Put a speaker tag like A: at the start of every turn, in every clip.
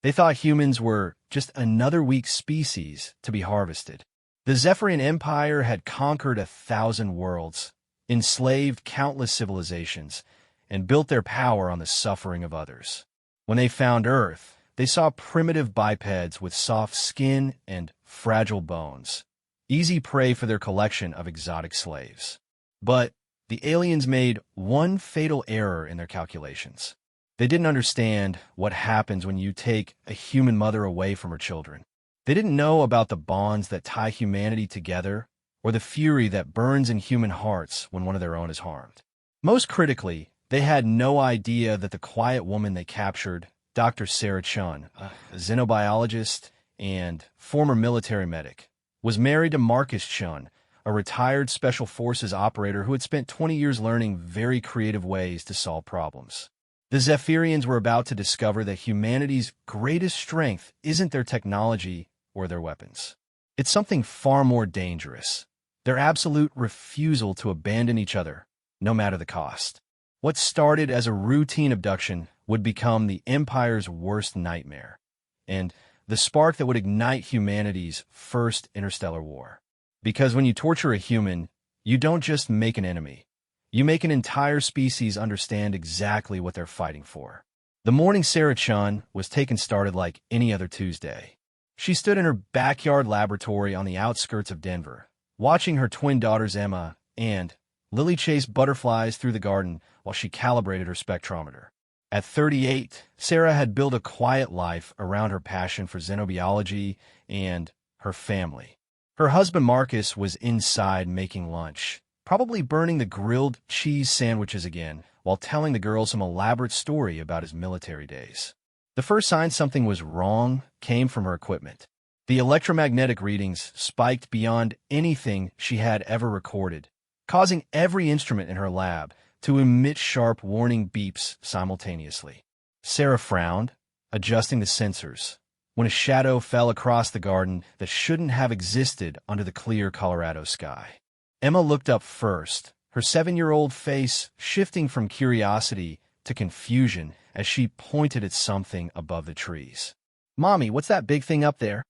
A: They thought humans were just another weak species to be harvested. The Zephyrian Empire had conquered 1,000 worlds, enslaved countless civilizations, and built their power on the suffering of others. When they found Earth, they saw primitive bipeds with soft skin and fragile bones, easy prey for their collection of exotic slaves. But the aliens made one fatal error in their calculations. They didn't understand what happens when you take a human mother away from her children. They didn't know about the bonds that tie humanity together or the fury that burns in human hearts when one of their own is harmed. Most critically, they had no idea that the quiet woman they captured, Dr. Sarah Chun, a xenobiologist and former military medic, was married to Marcus Chun, a retired Special Forces operator who had spent 20 years learning very creative ways to solve problems. The Zephyrians were about to discover that humanity's greatest strength isn't their technology or their weapons. It's something far more dangerous: their absolute refusal to abandon each other, no matter the cost. What started as a routine abduction would become the Empire's worst nightmare, and the spark that would ignite humanity's first interstellar war. Because when you torture a human, you don't just make an enemy. You make an entire species understand exactly what they're fighting for. The morning Sarah Chun was taken started like any other Tuesday. She stood in her backyard laboratory on the outskirts of Denver, watching her twin daughters Emma and Lily chase butterflies through the garden while she calibrated her spectrometer. At 38, Sarah had built a quiet life around her passion for xenobiology and her family. Her husband Marcus was inside making lunch, probably burning the grilled cheese sandwiches again, while telling the girls some elaborate story about his military days. The first sign something was wrong came from her equipment. The electromagnetic readings spiked beyond anything she had ever recorded, causing every instrument in her lab to emit sharp warning beeps simultaneously. Sarah frowned, adjusting the sensors, when a shadow fell across the garden that shouldn't have existed under the clear Colorado sky. Emma looked up first, her 7-year-old face shifting from curiosity to confusion as she pointed at something above the trees. "Mommy, what's that big thing up there?"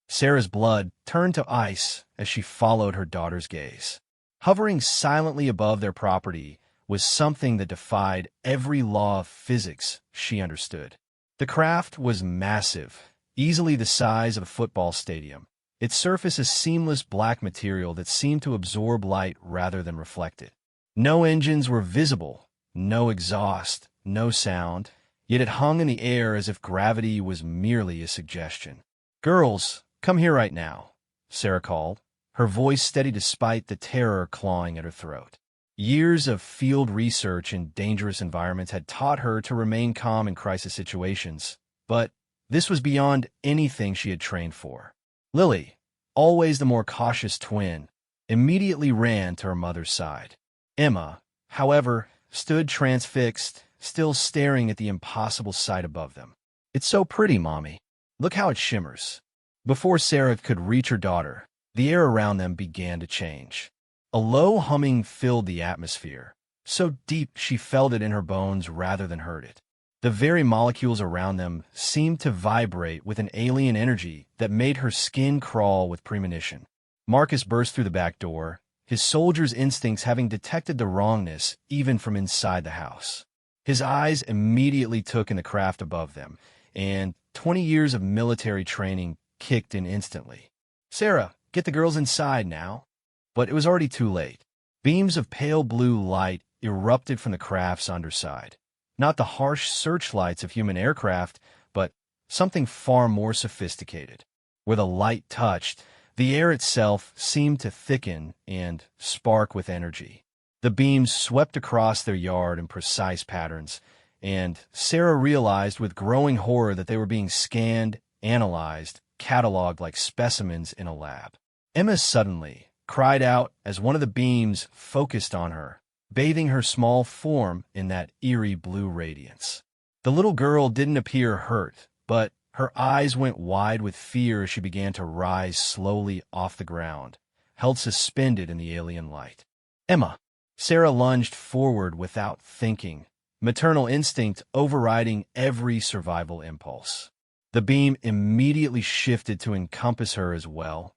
A: Sarah's blood turned to ice as she followed her daughter's gaze. Hovering silently above their property was something that defied every law of physics she understood. The craft was massive, easily the size of a football stadium. Its surface a seamless black material that seemed to absorb light rather than reflect it. No engines were visible, no exhaust, no sound, yet it hung in the air as if gravity was merely a suggestion. "Girls, come here right now," Sarah called, her voice steady despite the terror clawing at her throat. Years of field research in dangerous environments had taught her to remain calm in crisis situations, but this was beyond anything she had trained for. Lily, always the more cautious twin, immediately ran to her mother's side. Emma, however, stood transfixed, still staring at the impossible sight above them. "It's so pretty, Mommy. Look how it shimmers." Before Sarah could reach her daughter, the air around them began to change. A low humming filled the atmosphere, so deep she felt it in her bones rather than heard it. The very molecules around them seemed to vibrate with an alien energy that made her skin crawl with premonition. Marcus burst through the back door, his soldier's instincts having detected the wrongness even from inside the house. His eyes immediately took in the craft above them, and 20 years of military training kicked in instantly. "Sarah, get the girls inside now." But it was already too late. Beams of pale blue light erupted from the craft's underside. Not the harsh searchlights of human aircraft, but something far more sophisticated. Where the light touched, the air itself seemed to thicken and spark with energy. The beams swept across their yard in precise patterns, and Sarah realized with growing horror that they were being scanned, analyzed, cataloged like specimens in a lab. Emma suddenly cried out as one of the beams focused on her, bathing her small form in that eerie blue radiance. The little girl didn't appear hurt, but her eyes went wide with fear as she began to rise slowly off the ground, held suspended in the alien light. "Emma!" Sarah lunged forward without thinking, maternal instinct overriding every survival impulse. The beam immediately shifted to encompass her as well,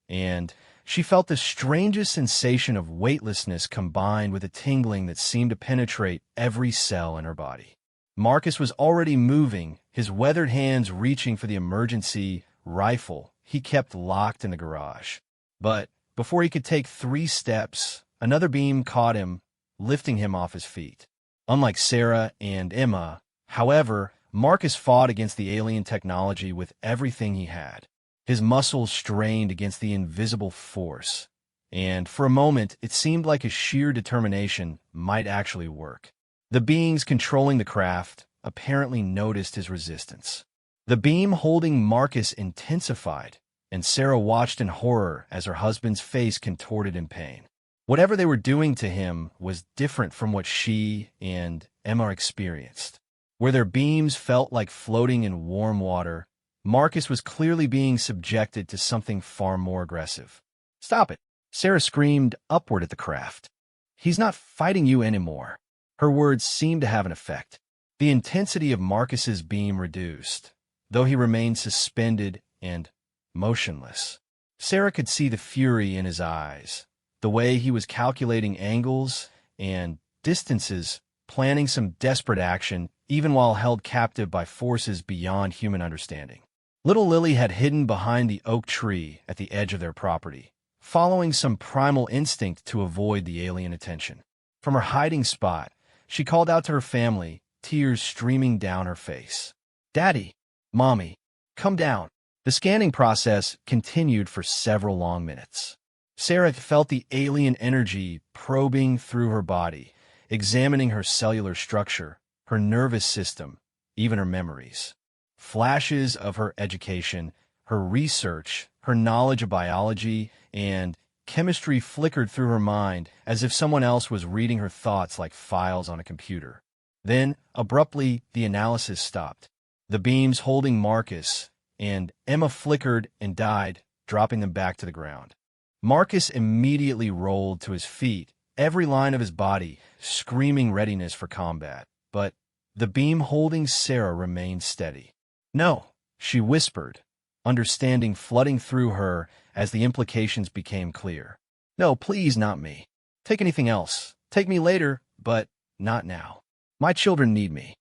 A: and she felt the strangest sensation of weightlessness combined with a tingling that seemed to penetrate every cell in her body. Marcus was already moving, his weathered hands reaching for the emergency rifle he kept locked in the garage. But before he could take 3 steps, another beam caught him, lifting him off his feet. Unlike Sarah and Emma, however, Marcus fought against the alien technology with everything he had. His muscles strained against the invisible force, and for a moment it seemed like his sheer determination might actually work. The beings controlling the craft apparently noticed his resistance. The beam holding Marcus intensified, and Sarah watched in horror as her husband's face contorted in pain. Whatever they were doing to him was different from what she and Emma experienced. Where their beams felt like floating in warm water, Marcus was clearly being subjected to something far more aggressive. "Stop it!" Sarah screamed upward at the craft. "He's not fighting you anymore." Her words seemed to have an effect. The intensity of Marcus's beam reduced, though he remained suspended and motionless. Sarah could see the fury in his eyes, the way he was calculating angles and distances, planning some desperate action, even while held captive by forces beyond human understanding. Little Lily had hidden behind the oak tree at the edge of their property, following some primal instinct to avoid the alien attention. From her hiding spot, she called out to her family, tears streaming down her face. "Daddy, Mommy, come down." The scanning process continued for several long minutes. Sarah felt the alien energy probing through her body, examining her cellular structure, her nervous system, even her memories. Flashes of her education, her research, her knowledge of biology, and chemistry flickered through her mind as if someone else was reading her thoughts like files on a computer. Then, abruptly, the analysis stopped. The beams holding Marcus and Emma flickered and died, dropping them back to the ground. Marcus immediately rolled to his feet, every line of his body screaming readiness for combat. But the beam holding Sarah remained steady. "No," she whispered, understanding flooding through her as the implications became clear. "No, please, not me. Take anything else. Take me later, but not now. My children need me."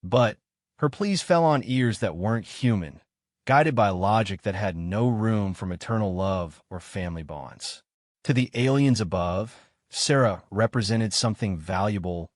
A: But her pleas fell on ears that weren't human, guided by logic that had no room for maternal love or family bonds. To the aliens above, Sarah represented something valuable,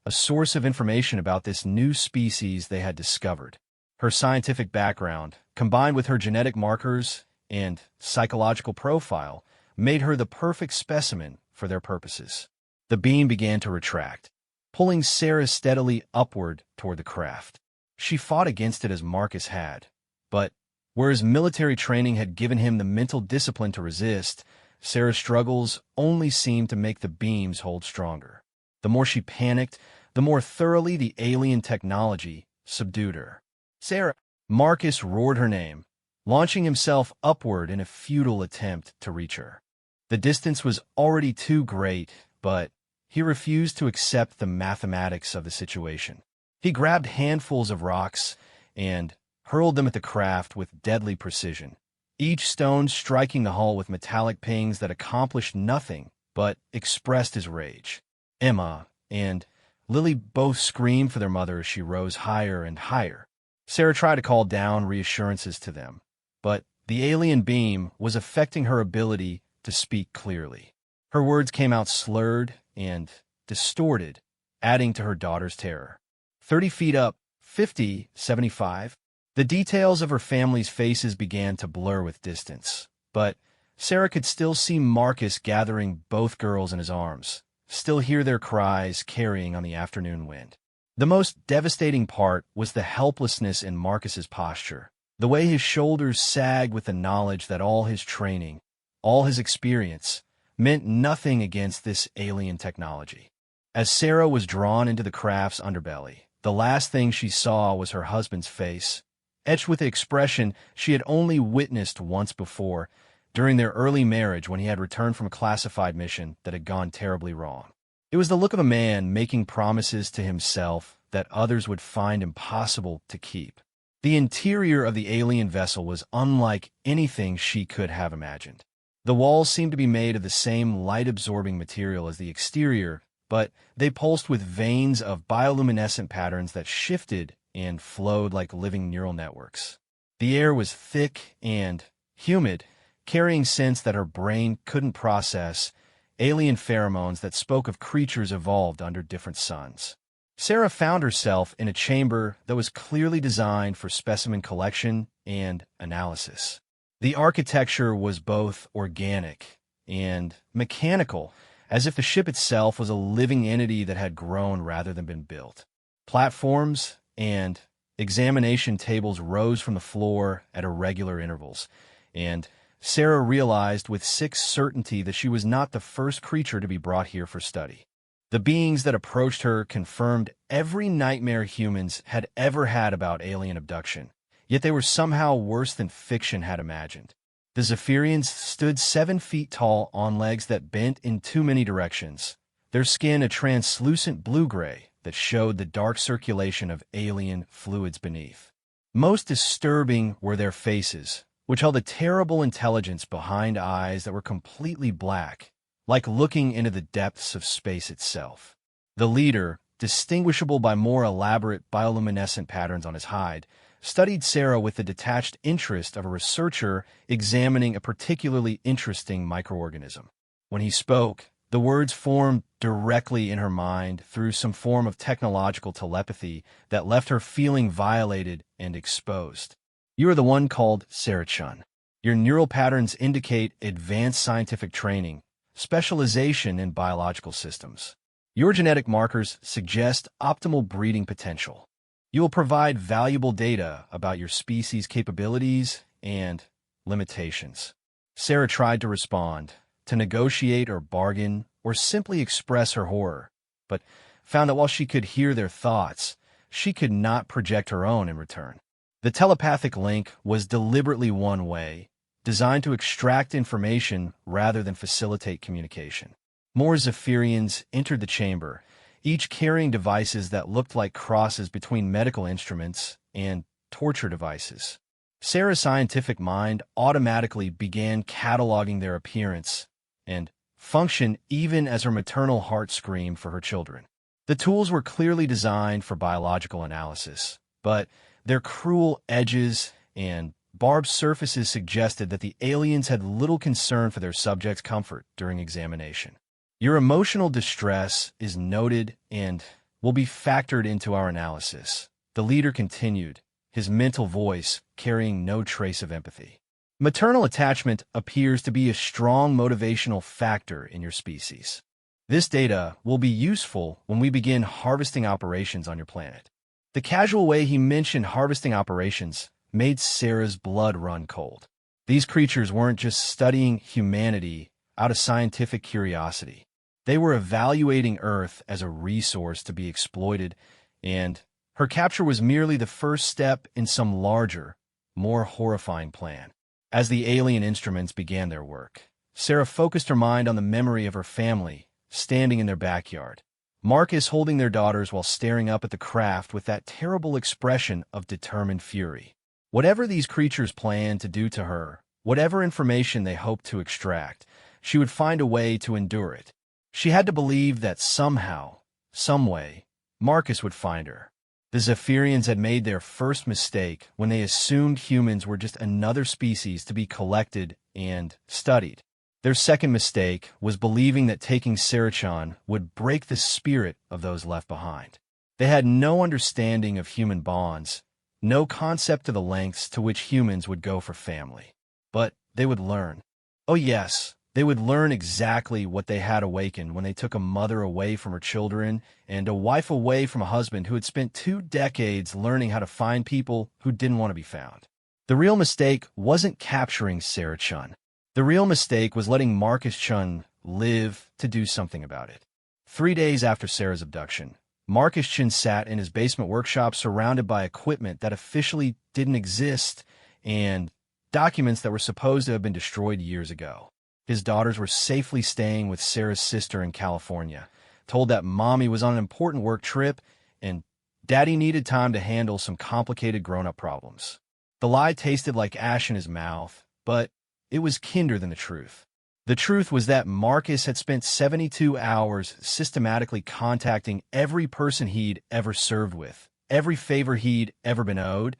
A: a source of information about this new species they had discovered. Her scientific background, combined with her genetic markers and psychological profile, made her the perfect specimen for their purposes. The beam began to retract, pulling Sarah steadily upward toward the craft. She fought against it as Marcus had, but whereas military training had given him the mental discipline to resist, Sarah's struggles only seemed to make the beams hold stronger. The more she panicked, the more thoroughly the alien technology subdued her. "Sarah!" Marcus roared her name, launching himself upward in a futile attempt to reach her. The distance was already too great, but he refused to accept the mathematics of the situation. He grabbed handfuls of rocks and hurled them at the craft with deadly precision, each stone striking the hull with metallic pings that accomplished nothing but expressed his rage. Emma and Lily both screamed for their mother as she rose higher and higher. Sarah tried to call down reassurances to them, but the alien beam was affecting her ability to speak clearly. Her words came out slurred and distorted, adding to her daughter's terror. 30 feet up, 50, 75. The details of her family's faces began to blur with distance, but Sarah could still see Marcus gathering both girls in his arms, still hear their cries carrying on the afternoon wind. The most devastating part was the helplessness in Marcus's posture, the way his shoulders sagged with the knowledge that all his training, all his experience, meant nothing against this alien technology. As Sarah was drawn into the craft's underbelly, the last thing she saw was her husband's face, etched with the expression she had only witnessed once before, during their early marriage when he had returned from a classified mission that had gone terribly wrong. It was the look of a man making promises to himself that others would find impossible to keep. The interior of the alien vessel was unlike anything she could have imagined. The walls seemed to be made of the same light-absorbing material as the exterior, but they pulsed with veins of bioluminescent patterns that shifted and flowed like living neural networks. The air was thick and humid, carrying scents that her brain couldn't process, alien pheromones that spoke of creatures evolved under different suns. Sarah found herself in a chamber that was clearly designed for specimen collection and analysis. The architecture was both organic and mechanical, as if the ship itself was a living entity that had grown rather than been built. Platforms and examination tables rose from the floor at irregular intervals, and Sarah realized with sick certainty that she was not the first creature to be brought here for study. The beings that approached her confirmed every nightmare humans had ever had about alien abduction, yet they were somehow worse than fiction had imagined. The Zephyrians stood 7 feet tall on legs that bent in too many directions, their skin a translucent blue-gray that showed the dark circulation of alien fluids beneath. Most disturbing were their faces, which held a terrible intelligence behind eyes that were completely black, like looking into the depths of space itself. The leader, distinguishable by more elaborate bioluminescent patterns on his hide, studied Sarah with the detached interest of a researcher examining a particularly interesting microorganism. When he spoke, the words formed directly in her mind through some form of technological telepathy that left her feeling violated and exposed. You are the one called Sarah Chun. Your neural patterns indicate advanced scientific training, specialization in biological systems. Your genetic markers suggest optimal breeding potential. You will provide valuable data about your species' capabilities and limitations. Sarah tried to respond, to negotiate or bargain, or simply express her horror, but found that while she could hear their thoughts, she could not project her own in return. The telepathic link was deliberately one way, designed to extract information rather than facilitate communication. More Zephyrians entered the chamber, each carrying devices that looked like crosses between medical instruments and torture devices. Sarah's scientific mind automatically began cataloging their appearance and function even as her maternal heart screamed for her children. The tools were clearly designed for biological analysis, but their cruel edges and barbed surfaces suggested that the aliens had little concern for their subjects' comfort during examination. Your emotional distress is noted and will be factored into our analysis, the leader continued, his mental voice carrying no trace of empathy. Maternal attachment appears to be a strong motivational factor in your species. This data will be useful when we begin harvesting operations on your planet. The casual way he mentioned harvesting operations made Sarah's blood run cold. These creatures weren't just studying humanity out of scientific curiosity. They were evaluating Earth as a resource to be exploited, and her capture was merely the first step in some larger, more horrifying plan. As the alien instruments began their work, Sarah focused her mind on the memory of her family, standing in their backyard. Marcus holding their daughters while staring up at the craft with that terrible expression of determined fury. Whatever these creatures planned to do to her, whatever information they hoped to extract, she would find a way to endure it. She had to believe that somehow, some way, Marcus would find her. The Zephyrians had made their first mistake when they assumed humans were just another species to be collected and studied. Their second mistake was believing that taking Sarachan would break the spirit of those left behind. They had no understanding of human bonds, no concept of the lengths to which humans would go for family. But they would learn. Oh yes, they would learn exactly what they had awakened when they took a mother away from her children and a wife away from a husband who had spent 2 decades learning how to find people who didn't want to be found. The real mistake wasn't capturing Sarah Chun. The real mistake was letting Marcus Chun live to do something about it. 3 days after Sarah's abduction, Marcus Chun sat in his basement workshop surrounded by equipment that officially didn't exist and documents that were supposed to have been destroyed years ago. His daughters were safely staying with Sarah's sister in California, told that mommy was on an important work trip, and Daddy needed time to handle some complicated grown-up problems. The lie tasted like ash in his mouth, but it was kinder than the truth. The truth was that Marcus had spent 72 hours systematically contacting every person he'd ever served with, every favor he'd ever been owed,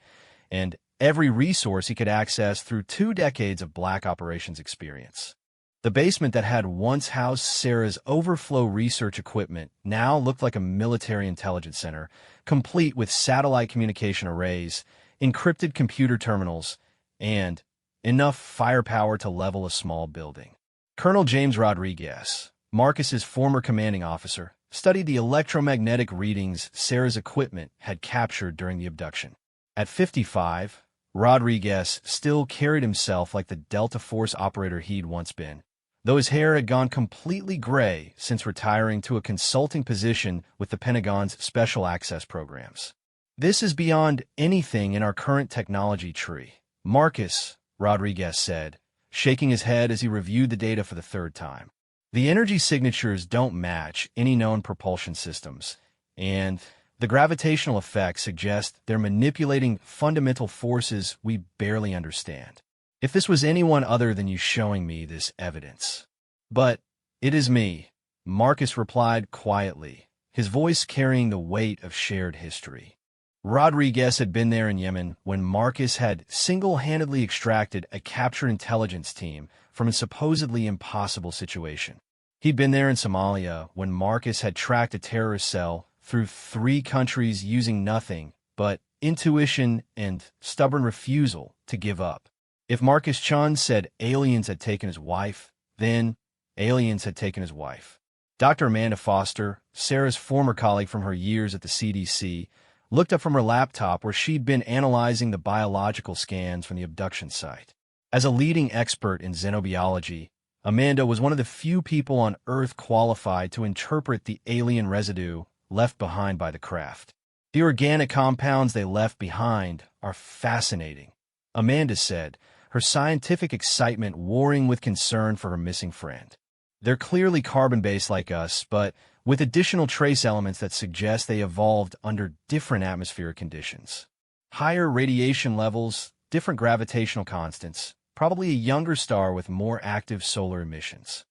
A: and every resource he could access through 2 decades of black operations experience. The basement that had once housed Sarah's overflow research equipment now looked like a military intelligence center, complete with satellite communication arrays, encrypted computer terminals, and enough firepower to level a small building. Colonel James Rodriguez, Marcus's former commanding officer, studied the electromagnetic readings Sarah's equipment had captured during the abduction. At 55, Rodriguez still carried himself like the Delta Force operator he'd once been, though his hair had gone completely gray since retiring to a consulting position with the Pentagon's Special Access programs. "This is beyond anything in our current technology tree," Marcus, Rodriguez said, shaking his head as he reviewed the data for the 3rd time. "The energy signatures don't match any known propulsion systems, and the gravitational effects suggest they're manipulating fundamental forces we barely understand. If this was anyone other than you showing me this evidence." "But it is me," Marcus replied quietly, his voice carrying the weight of shared history. Rodriguez had been there in Yemen when Marcus had single-handedly extracted a captured intelligence team from a supposedly impossible situation. He'd been there in Somalia when Marcus had tracked a terrorist cell through 3 countries using nothing but intuition and stubborn refusal to give up. If Marcus Chun said aliens had taken his wife, then aliens had taken his wife. Dr. Amanda Foster, Sarah's former colleague from her years at the CDC, looked up from her laptop where she'd been analyzing the biological scans from the abduction site. As a leading expert in xenobiology, Amanda was one of the few people on Earth qualified to interpret the alien residue left behind by the craft. "The organic compounds they left behind are fascinating," Amanda said, her scientific excitement warring with concern for her missing friend. "They're clearly carbon-based like us, but with additional trace elements that suggest they evolved under different atmospheric conditions. Higher radiation levels, different gravitational constants, probably a younger star with more active solar emissions."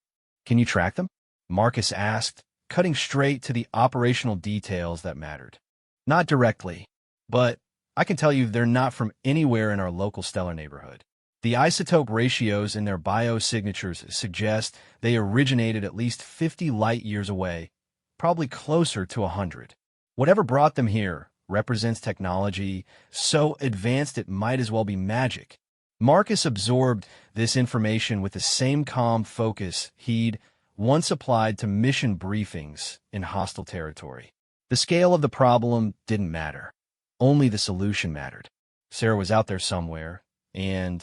A: "Can you track them?" Marcus asked, cutting straight to the operational details that mattered. "Not directly, but I can tell you they're not from anywhere in our local stellar neighborhood. The isotope ratios in their biosignatures suggest they originated at least 50 light-years away, probably closer to 100. Whatever brought them here represents technology so advanced it might as well be magic." Marcus absorbed this information with the same calm focus he'd once applied to mission briefings in hostile territory. The scale of the problem didn't matter. Only the solution mattered. Sarah was out there somewhere, and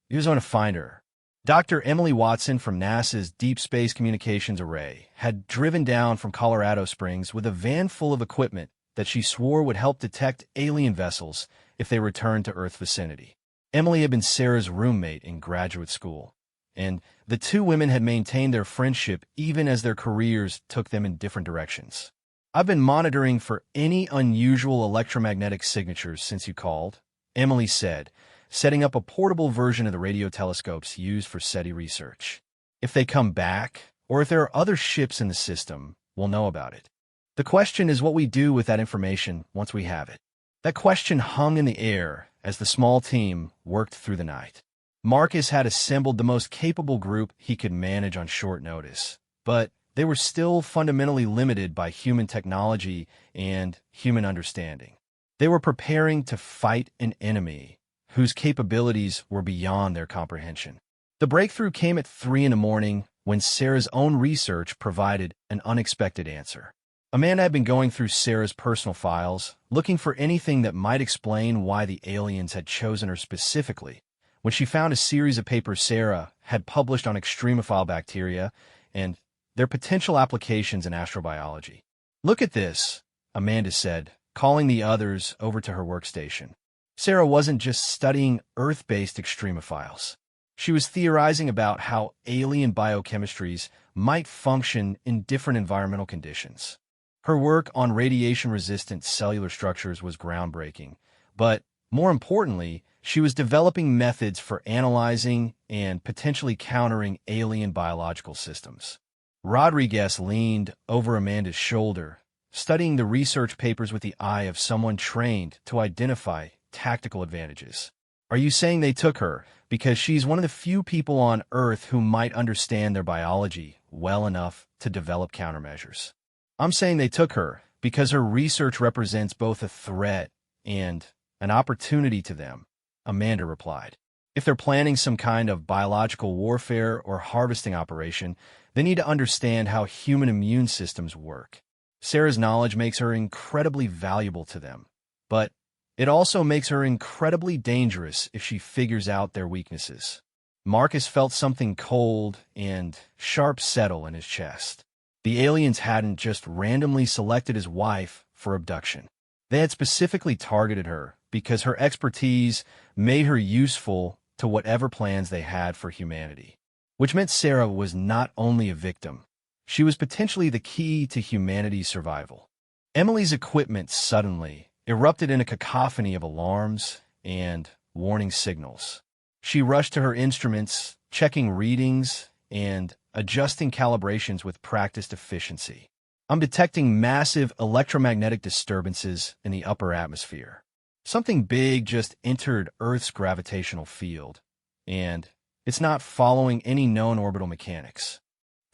A: he was going to find her. Dr. Emily Watson from NASA's Deep Space Communications Array had driven down from Colorado Springs with a van full of equipment that she swore would help detect alien vessels if they returned to Earth vicinity. Emily had been Sarah's roommate in graduate school, and the 2 women had maintained their friendship even as their careers took them in different directions. "I've been monitoring for any unusual electromagnetic signatures since you called," Emily said, setting up a portable version of the radio telescopes used for SETI research. "If they come back, or if there are other ships in the system, we'll know about it. The question is what we do with that information once we have it." That question hung in the air as the small team worked through the night. Marcus had assembled the most capable group he could manage on short notice, but they were still fundamentally limited by human technology and human understanding. They were preparing to fight an enemy whose capabilities were beyond their comprehension. The breakthrough came at 3 in the morning when Sarah's own research provided an unexpected answer. Amanda had been going through Sarah's personal files, looking for anything that might explain why the aliens had chosen her specifically, when she found a series of papers Sarah had published on extremophile bacteria and their potential applications in astrobiology. "Look at this," Amanda said, calling the others over to her workstation. Sarah wasn't just studying Earth-based extremophiles. She was theorizing about how alien biochemistries might function in different environmental conditions. Her work on radiation-resistant cellular structures was groundbreaking, but more importantly, she was developing methods for analyzing and potentially countering alien biological systems. Rodriguez leaned over Amanda's shoulder, studying the research papers with the eye of someone trained to identify tactical advantages. Are you saying they took her because she's one of the few people on Earth who might understand their biology well enough to develop countermeasures? I'm saying they took her because her research represents both a threat and an opportunity to them, Amanda replied. If they're planning some kind of biological warfare or harvesting operation, they need to understand how human immune systems work. Sarah's knowledge makes her incredibly valuable to them, but it also makes her incredibly dangerous if she figures out their weaknesses. Marcus felt something cold and sharp settle in his chest. The aliens hadn't just randomly selected his wife for abduction. They had specifically targeted her because her expertise made her useful to whatever plans they had for humanity. Which meant Sarah was not only a victim, she was potentially the key to humanity's survival. Emily's equipment suddenly erupted in a cacophony of alarms and warning signals. She rushed to her instruments, checking readings and adjusting calibrations with practiced efficiency. I'm detecting massive electromagnetic disturbances in the upper atmosphere. Something big just entered Earth's gravitational field, and it's not following any known orbital mechanics.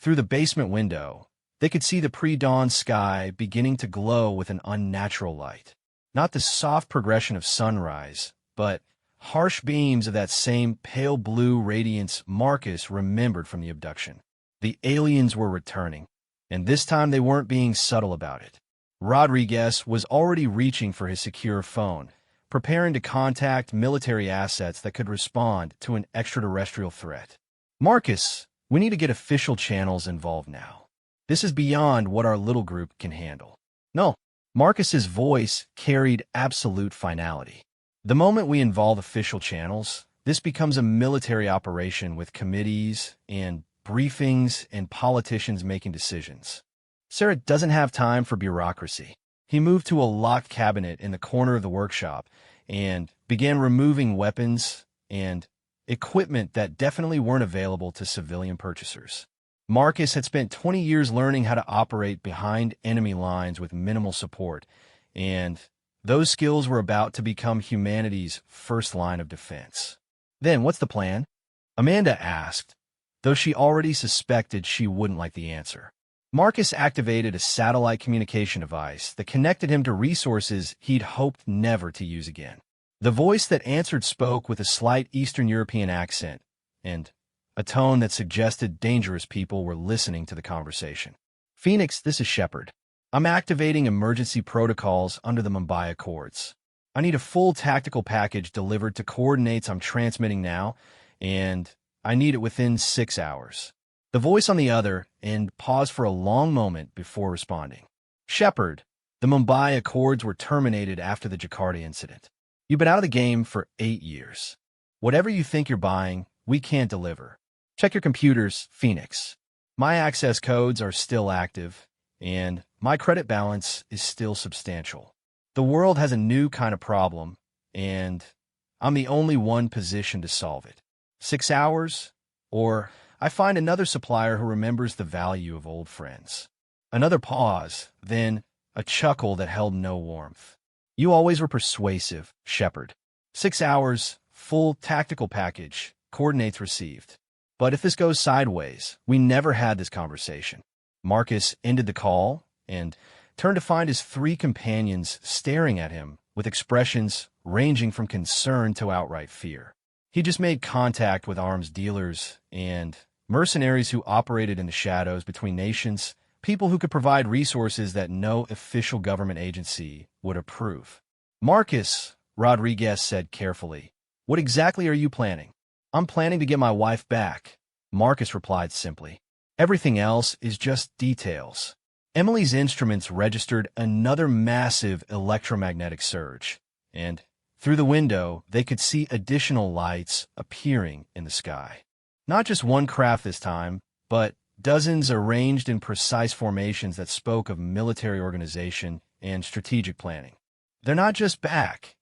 A: Through the basement window, they could see the pre-dawn sky beginning to glow with an unnatural light. Not the soft progression of sunrise, but harsh beams of that same pale blue radiance Marcus remembered from the abduction. The aliens were returning, and this time they weren't being subtle about it. Rodriguez was already reaching for his secure phone, preparing to contact military assets that could respond to an extraterrestrial threat. Marcus, we need to get official channels involved now. This is beyond what our little group can handle. No, Marcus's voice carried absolute finality. The moment we involve official channels, this becomes a military operation with committees and briefings and politicians making decisions. Sarah doesn't have time for bureaucracy. He moved to a locked cabinet in the corner of the workshop and began removing weapons and equipment that definitely weren't available to civilian purchasers. Marcus had spent 20 years learning how to operate behind enemy lines with minimal support, and those skills were about to become humanity's first line of defense. Then, what's the plan? Amanda asked, though she already suspected she wouldn't like the answer. Marcus activated a satellite communication device that connected him to resources he'd hoped never to use again. The voice that answered spoke with a slight Eastern European accent and a tone that suggested dangerous people were listening to the conversation. Phoenix, this is Shepard. I'm activating emergency protocols under the Mumbai Accords. I need a full tactical package delivered to coordinates I'm transmitting now, and I need it within 6 hours. The voice on the other end paused for a long moment before responding. Shepard, the Mumbai Accords were terminated after the Jakarta incident. You've been out of the game for 8 years. Whatever you think you're buying, we can't deliver. Check your computers, Phoenix. My access codes are still active, and my credit balance is still substantial. The world has a new kind of problem, and I'm the only one positioned to solve it. 6 hours, or I find another supplier who remembers the value of old friends. Another pause, then a chuckle that held no warmth. You always were persuasive, Shepard. 6 hours, full tactical package, coordinates received. But if this goes sideways, we never had this conversation. Marcus ended the call and turned to find his 3 companions staring at him with expressions ranging from concern to outright fear. He just made contact with arms dealers and mercenaries who operated in the shadows between nations, people who could provide resources that no official government agency would approve. Marcus, Rodriguez said carefully, what exactly are you planning? I'm planning to get my wife back, Marcus replied simply. Everything else is just details. Emily's instruments registered another massive electromagnetic surge, and through the window, they could see additional lights appearing in the sky. Not just one craft this time, but dozens arranged in precise formations that spoke of military organization and strategic planning. "They're not just back,"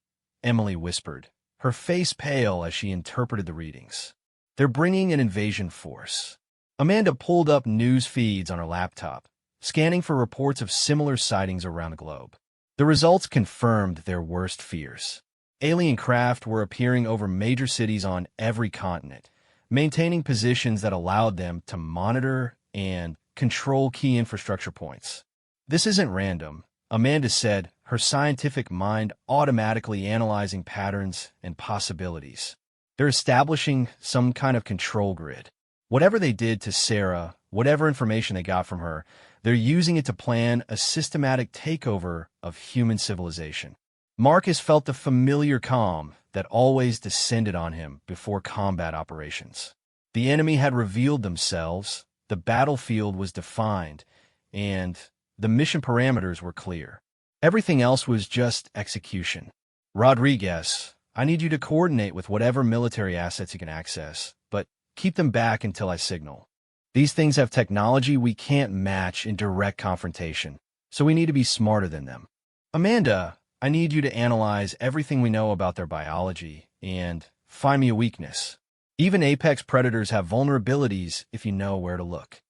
A: Emily whispered, her face pale as she interpreted the readings. "They're bringing an invasion force." Amanda pulled up news feeds on her laptop, scanning for reports of similar sightings around the globe. The results confirmed their worst fears. Alien craft were appearing over major cities on every continent, maintaining positions that allowed them to monitor and control key infrastructure points. "This isn't random," Amanda said, her scientific mind automatically analyzing patterns and possibilities. "They're establishing some kind of control grid. Whatever they did to Sarah, whatever information they got from her, they're using it to plan a systematic takeover of human civilization." Marcus felt the familiar calm that always descended on him before combat operations. The enemy had revealed themselves, the battlefield was defined, and the mission parameters were clear. Everything else was just execution. "Rodriguez, I need you to coordinate with whatever military assets you can access, but keep them back until I signal. These things have technology we can't match in direct confrontation, so we need to be smarter than them. Amanda, I need you to analyze everything we know about their biology and find me a weakness. Even apex predators have vulnerabilities if you know where to look.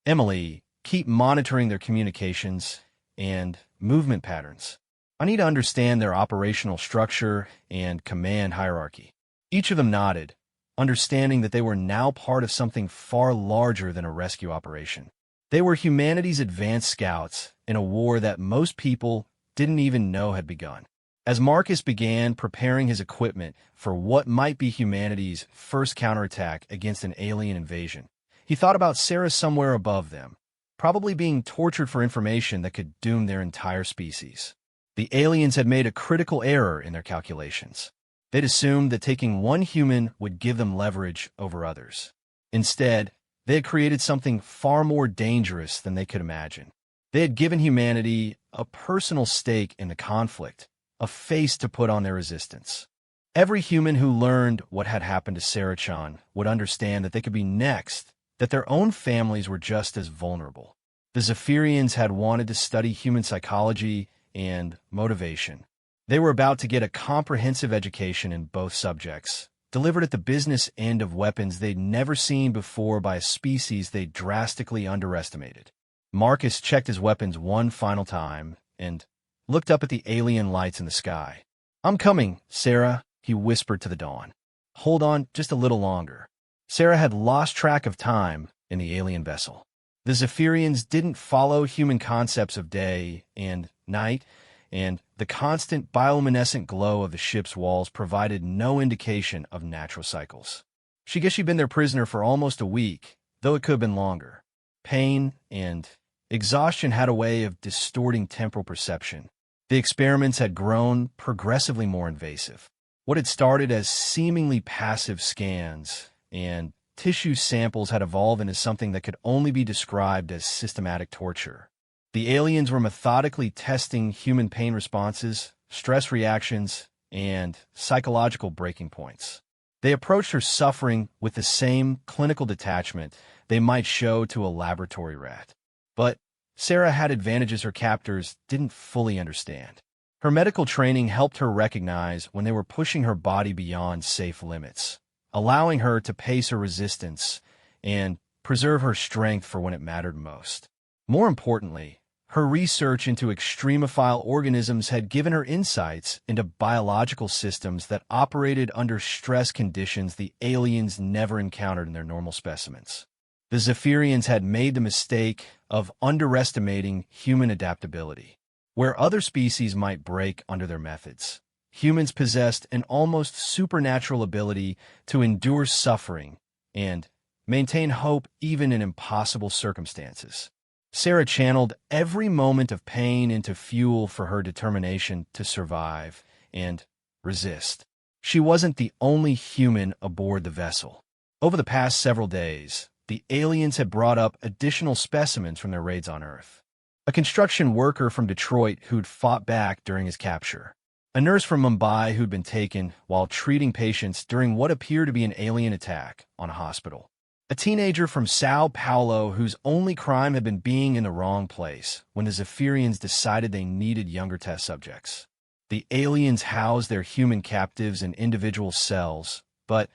A: Emily, keep monitoring their communications and movement patterns. I need to understand their operational structure and command hierarchy." Each of them nodded, understanding that they were now part of something far larger than a rescue operation. They were humanity's advanced scouts in a war that most people didn't even know had begun. As Marcus began preparing his equipment for what might be humanity's first counterattack against an alien invasion, he thought about Sarah somewhere above them, probably being tortured for information that could doom their entire species. The aliens had made a critical error in their calculations. They'd assumed that taking one human would give them leverage over others. Instead, they had created something far more dangerous than they could imagine. They had given humanity a personal stake in the conflict, a face to put on their resistance. Every human who learned what had happened to Sarah-chan would understand that they could be next, that their own families were just as vulnerable. The Zephyrians had wanted to study human psychology and motivation. They were about to get a comprehensive education in both subjects, delivered at the business end of weapons they'd never seen before by a species they drastically underestimated. Marcus checked his weapons one final time and looked up at the alien lights in the sky. "I'm coming, Sarah," he whispered to the Dawn. "Hold on just a little longer." Sarah had lost track of time in the alien vessel. The Zephyrians didn't follow human concepts of day and night, and the constant bioluminescent glow of the ship's walls provided no indication of natural cycles. She'd been their prisoner for almost a week, though it could have been longer. Pain and exhaustion had a way of distorting temporal perception. The experiments had grown progressively more invasive. What had started as seemingly passive scans and tissue samples had evolved into something that could only be described as systematic torture. The aliens were methodically testing human pain responses, stress reactions, and psychological breaking points. They approached her suffering with the same clinical detachment they might show to a laboratory rat. But Sarah had advantages her captors didn't fully understand. Her medical training helped her recognize when they were pushing her body beyond safe limits, allowing her to pace her resistance and preserve her strength for when it mattered most. More importantly, her research into extremophile organisms had given her insights into biological systems that operated under stress conditions the aliens never encountered in their normal specimens. The Zephyrians had made the mistake of underestimating human adaptability. Where other species might break under their methods, humans possessed an almost supernatural ability to endure suffering and maintain hope even in impossible circumstances. Sarah channeled every moment of pain into fuel for her determination to survive and resist. She wasn't the only human aboard the vessel. Over the past several days, the aliens had brought up additional specimens from their raids on Earth. A construction worker from Detroit who'd fought back during his capture. A nurse from Mumbai who'd been taken while treating patients during what appeared to be an alien attack on a hospital. a teenager from Sao Paulo whose only crime had been being in the wrong place when the Zephyrians decided they needed younger test subjects. The aliens housed their human captives in individual cells, but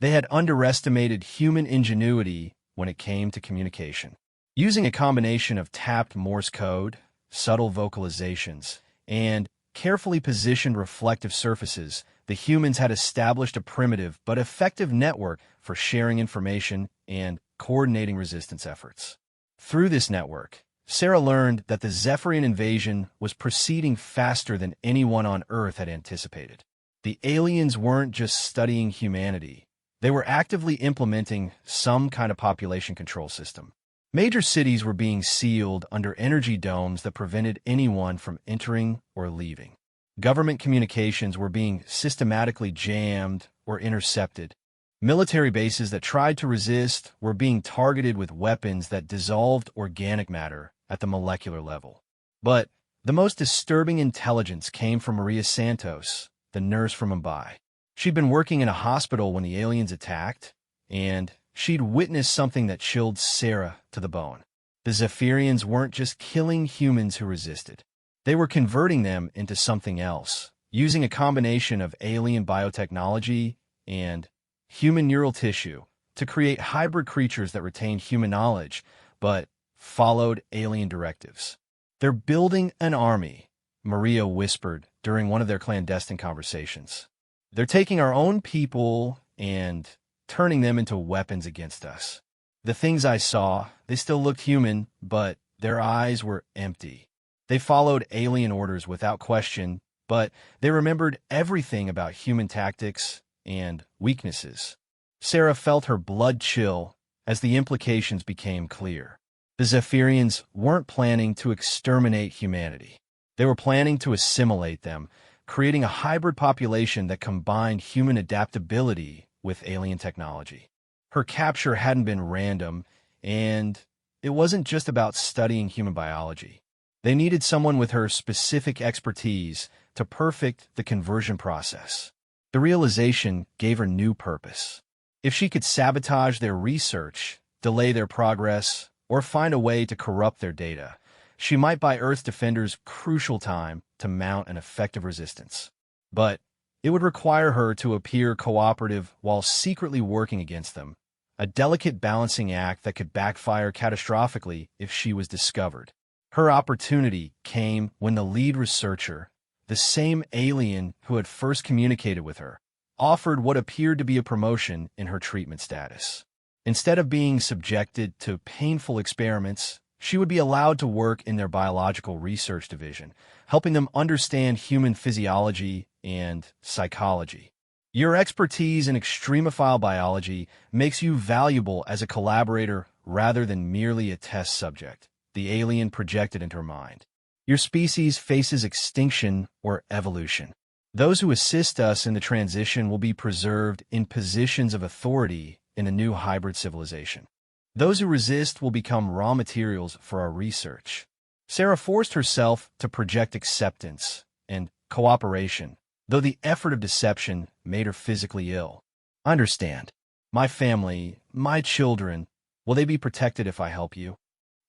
A: they had underestimated human ingenuity when it came to communication. Using a combination of tapped Morse code, subtle vocalizations, and carefully positioned reflective surfaces, the humans had established a primitive but effective network for sharing information and coordinating resistance efforts. Through this network, Sarah learned that the Zephyrian invasion was proceeding faster than anyone on Earth had anticipated. The aliens weren't just studying humanity. They were actively implementing some kind of population control system. Major cities were being sealed under energy domes that prevented anyone from entering or leaving. Government communications were being systematically jammed or intercepted. Military bases that tried to resist were being targeted with weapons that dissolved organic matter at the molecular level. But the most disturbing intelligence came from Maria Santos, the nurse from Mumbai. She'd been working in a hospital when the aliens attacked, and she'd witnessed something that chilled Sarah to the bone. The Zephyrians weren't just killing humans who resisted. They were converting them into something else, using a combination of alien biotechnology and human neural tissue to create hybrid creatures that retained human knowledge, but followed alien directives. "They're building an army," Maria whispered during one of their clandestine conversations. "They're taking our own people and turning them into weapons against us. The things I saw, they still looked human, but their eyes were empty. They followed alien orders without question, but they remembered everything about human tactics and weaknesses." Sarah felt her blood chill as the implications became clear. The Zephyrians weren't planning to exterminate humanity. They were planning to assimilate them, creating a hybrid population that combined human adaptability with alien technology. Her capture hadn't been random, and it wasn't just about studying human biology. They needed someone with her specific expertise to perfect the conversion process. The realization gave her new purpose. If she could sabotage their research, delay their progress, or find a way to corrupt their data, she might buy Earth defenders crucial time to mount an effective resistance. But it would require her to appear cooperative while secretly working against them, a delicate balancing act that could backfire catastrophically if she was discovered. Her opportunity came when the lead researcher, the same alien who had first communicated with her, offered what appeared to be a promotion in her treatment status. Instead of being subjected to painful experiments, she would be allowed to work in their biological research division, helping them understand human physiology and psychology. "Your expertise in extremophile biology makes you valuable as a collaborator rather than merely a test subject," the alien projected into her mind. "Your species faces extinction or evolution. Those who assist us in the transition will be preserved in positions of authority in a new hybrid civilization. Those who resist will become raw materials for our research." Sarah forced herself to project acceptance and cooperation, though the effort of deception made her physically ill. "I understand. My family, my children, will they be protected if I help you?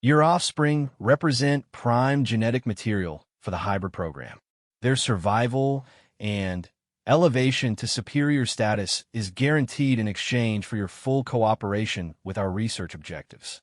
A: Your offspring represent prime genetic material for the hybrid program. Their survival and elevation to superior status is guaranteed in exchange for your full cooperation with our research objectives."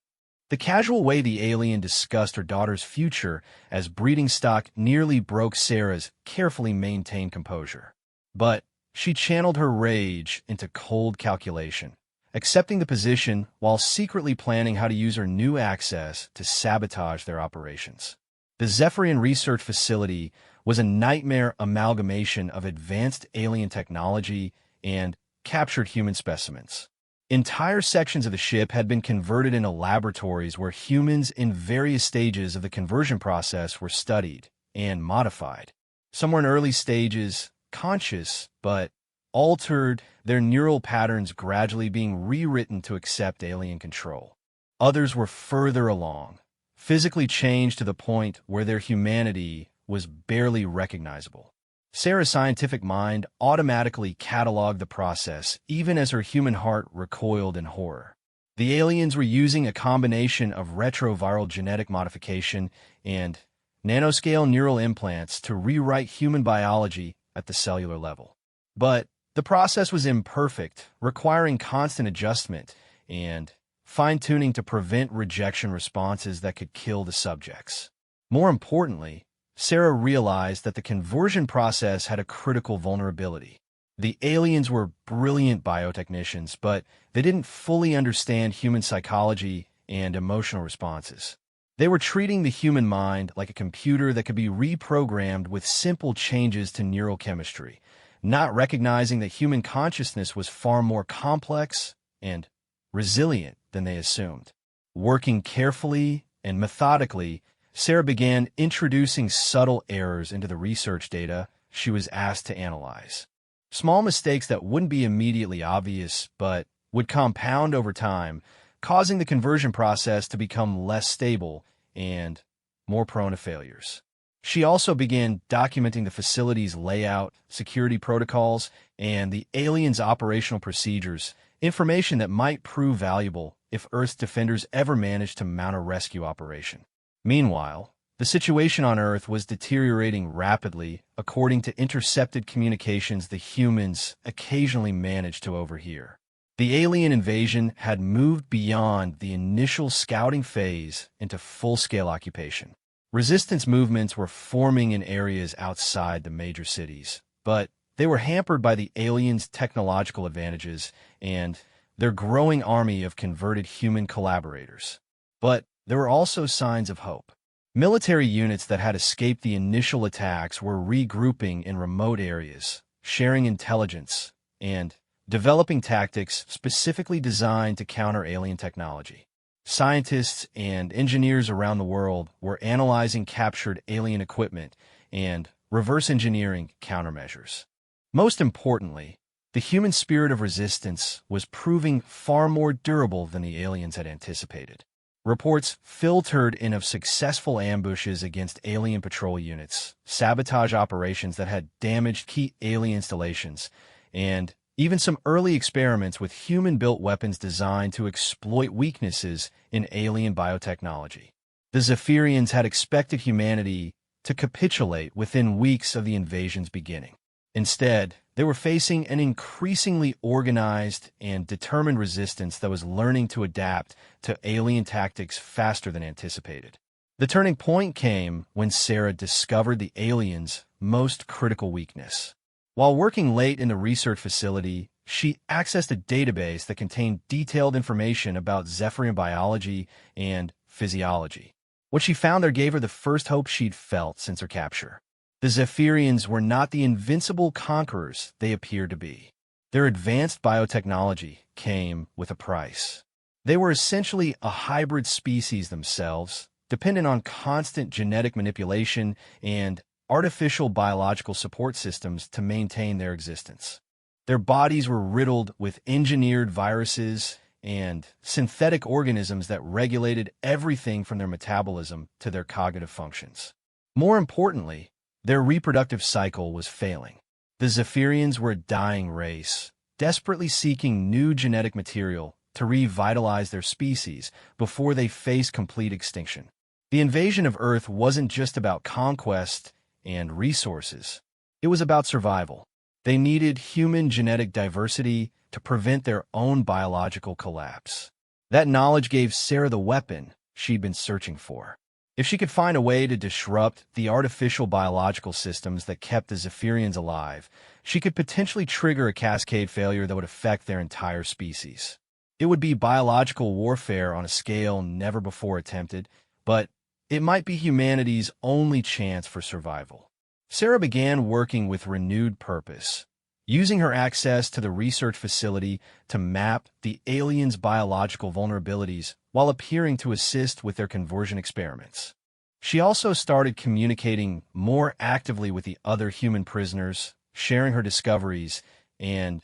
A: The casual way the alien discussed her daughter's future as breeding stock nearly broke Sarah's carefully maintained composure. But she channeled her rage into cold calculation, accepting the position while secretly planning how to use her new access to sabotage their operations. The Zephyrian research facility was a nightmare amalgamation of advanced alien technology and captured human specimens. Entire sections of the ship had been converted into laboratories where humans in various stages of the conversion process were studied and modified. Some were in early stages, conscious, but altered, their neural patterns gradually being rewritten to accept alien control. Others were further along, physically changed to the point where their humanity was barely recognizable. Sarah's scientific mind automatically cataloged the process, even as her human heart recoiled in horror. The aliens were using a combination of retroviral genetic modification and nanoscale neural implants to rewrite human biology at the cellular level. But the process was imperfect, requiring constant adjustment and fine-tuning to prevent rejection responses that could kill the subjects. More importantly, Sarah realized that the conversion process had a critical vulnerability. The aliens were brilliant biotechnicians, but they didn't fully understand human psychology and emotional responses. They were treating the human mind like a computer that could be reprogrammed with simple changes to neural chemistry, not recognizing that human consciousness was far more complex and resilient than they assumed. Working carefully and methodically, Sarah began introducing subtle errors into the research data she was asked to analyze. Small mistakes that wouldn't be immediately obvious but would compound over time, causing the conversion process to become less stable and more prone to failures. She also began documenting the facility's layout, security protocols, and the aliens' operational procedures, information that might prove valuable if Earth's defenders ever managed to mount a rescue operation. Meanwhile, the situation on Earth was deteriorating rapidly according to intercepted communications the humans occasionally managed to overhear. The alien invasion had moved beyond the initial scouting phase into full-scale occupation. Resistance movements were forming in areas outside the major cities, but they were hampered by the aliens' technological advantages and their growing army of converted human collaborators. But there were also signs of hope. Military units that had escaped the initial attacks were regrouping in remote areas, sharing intelligence, and developing tactics specifically designed to counter alien technology. Scientists and engineers around the world were analyzing captured alien equipment and reverse engineering countermeasures. Most importantly, the human spirit of resistance was proving far more durable than the aliens had anticipated. Reports filtered in of successful ambushes against alien patrol units, sabotage operations that had damaged key alien installations, and even some early experiments with human-built weapons designed to exploit weaknesses in alien biotechnology. The Zephyrians had expected humanity to capitulate within weeks of the invasion's beginning. Instead, they were facing an increasingly organized and determined resistance that was learning to adapt to alien tactics faster than anticipated. The turning point came when Sarah discovered the aliens' most critical weakness. While working late in the research facility, she accessed a database that contained detailed information about Zephyrian biology and physiology. What she found there gave her the first hope she'd felt since her capture. The Zephyrians were not the invincible conquerors they appeared to be. Their advanced biotechnology came with a price. They were essentially a hybrid species themselves, dependent on constant genetic manipulation and artificial biological support systems to maintain their existence. Their bodies were riddled with engineered viruses and synthetic organisms that regulated everything from their metabolism to their cognitive functions. More importantly, their reproductive cycle was failing. The Zephyrians were a dying race, desperately seeking new genetic material to revitalize their species before they faced complete extinction. The invasion of Earth wasn't just about conquest and resources. It was about survival. They needed human genetic diversity to prevent their own biological collapse. That knowledge gave Sarah the weapon she'd been searching for. If she could find a way to disrupt the artificial biological systems that kept the Zephyrians alive, she could potentially trigger a cascade failure that would affect their entire species. It would be biological warfare on a scale never before attempted, but it might be humanity's only chance for survival. Sarah began working with renewed purpose, using her access to the research facility to map the aliens' biological vulnerabilities while appearing to assist with their conversion experiments. She also started communicating more actively with the other human prisoners, sharing her discoveries, and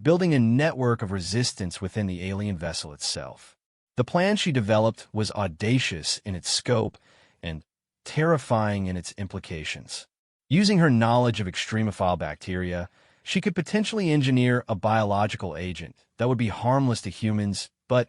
A: building a network of resistance within the alien vessel itself. The plan she developed was audacious in its scope and terrifying in its implications. Using her knowledge of extremophile bacteria, she could potentially engineer a biological agent that would be harmless to humans, but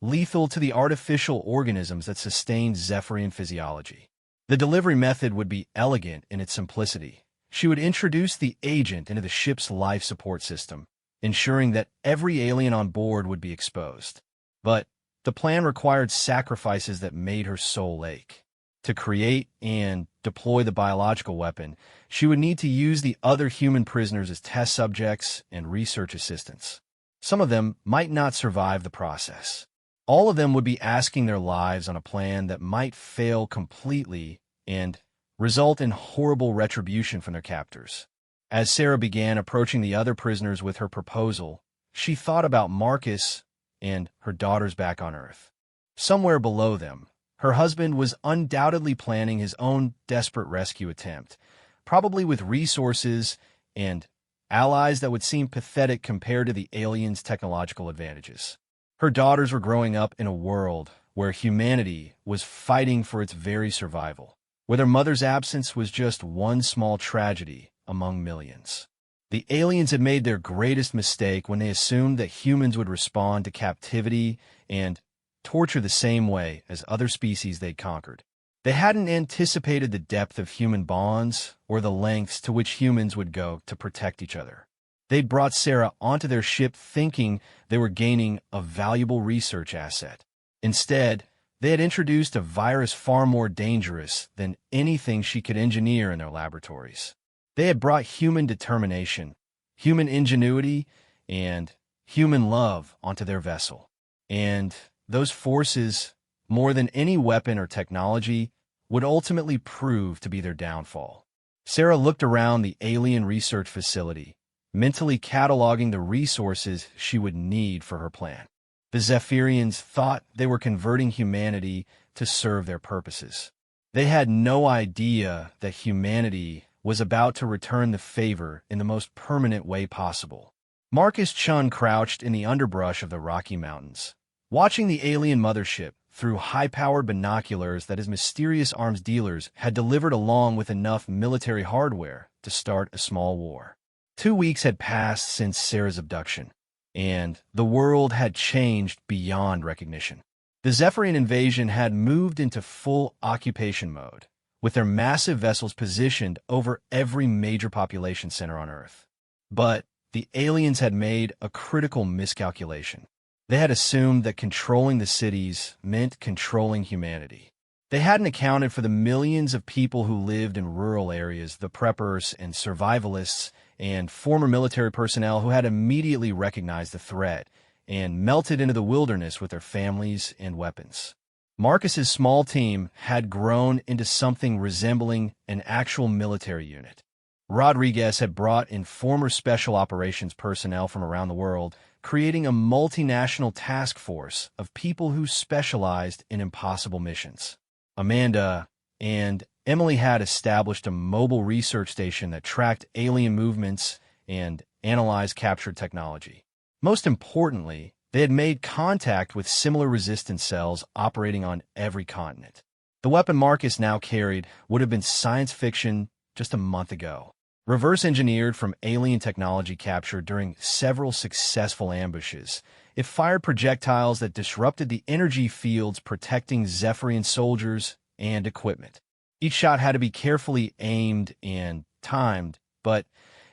A: lethal to the artificial organisms that sustained Zephyrian physiology. The delivery method would be elegant in its simplicity. She would introduce the agent into the ship's life support system, ensuring that every alien on board would be exposed. But the plan required sacrifices that made her soul ache. To create and deploy the biological weapon, she would need to use the other human prisoners as test subjects and research assistants. Some of them might not survive the process. All of them would be asking their lives on a plan that might fail completely and result in horrible retribution from their captors. As Sarah began approaching the other prisoners with her proposal, she thought about Marcus and her daughters back on Earth. Somewhere below them, her husband was undoubtedly planning his own desperate rescue attempt, probably with resources and allies that would seem pathetic compared to the aliens' technological advantages. Her daughters were growing up in a world where humanity was fighting for its very survival, where their mother's absence was just one small tragedy among millions. The aliens had made their greatest mistake when they assumed that humans would respond to captivity and torture the same way as other species they'd conquered. They hadn't anticipated the depth of human bonds or the lengths to which humans would go to protect each other. They'd brought Sarah onto their ship thinking they were gaining a valuable research asset. Instead, they had introduced a virus far more dangerous than anything she could engineer in their laboratories. They had brought human determination, human ingenuity, and human love onto their vessel. And those forces, more than any weapon or technology, would ultimately prove to be their downfall. Sarah looked around the alien research facility, mentally cataloging the resources she would need for her plan. The Zephyrians thought they were converting humanity to serve their purposes. They had no idea that humanity was about to return the favor in the most permanent way possible. Marcus Chun crouched in the underbrush of the Rocky Mountains, watching the alien mothership through high-powered binoculars that his mysterious arms dealers had delivered along with enough military hardware to start a small war. 2 weeks had passed since Sarah's abduction, and the world had changed beyond recognition. The Zephyrian invasion had moved into full occupation mode, with their massive vessels positioned over every major population center on Earth. But the aliens had made a critical miscalculation. They had assumed that controlling the cities meant controlling humanity. They hadn't accounted for the millions of people who lived in rural areas, the preppers and survivalists, and former military personnel who had immediately recognized the threat and melted into the wilderness with their families and weapons. Marcus's small team had grown into something resembling an actual military unit. Rodriguez had brought in former special operations personnel from around the world, creating a multinational task force of people who specialized in impossible missions. Amanda and Emily had established a mobile research station that tracked alien movements and analyzed captured technology. Most importantly, they had made contact with similar resistance cells operating on every continent. The weapon Marcus now carried would have been science fiction just a month ago. Reverse engineered from alien technology captured during several successful ambushes, it fired projectiles that disrupted the energy fields protecting Zephyrian soldiers and equipment. Each shot had to be carefully aimed and timed, but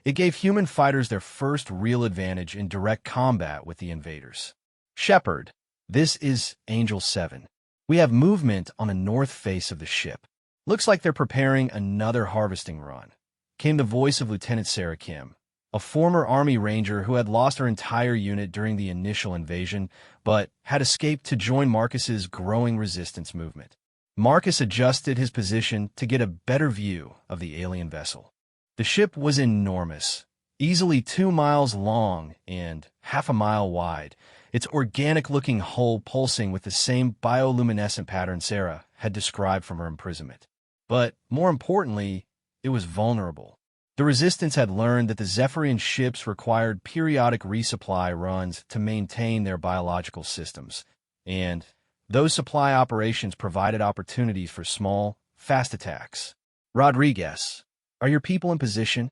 A: it gave human fighters their first real advantage in direct combat with the invaders. Shepard, this is Angel 7. We have movement on the north face of the ship. Looks like they're preparing another harvesting run, came the voice of Lieutenant Sarah Kim, a former Army Ranger who had lost her entire unit during the initial invasion, but had escaped to join Marcus's growing resistance movement. Marcus adjusted his position to get a better view of the alien vessel. The ship was enormous, easily 2 miles long and half a mile wide, its organic-looking hull pulsing with the same bioluminescent pattern Sarah had described from her imprisonment. But more importantly, it was vulnerable. The Resistance had learned that the Zephyrian ships required periodic resupply runs to maintain their biological systems, and those supply operations provided opportunities for small, fast attacks. Rodriguez, are your people in position?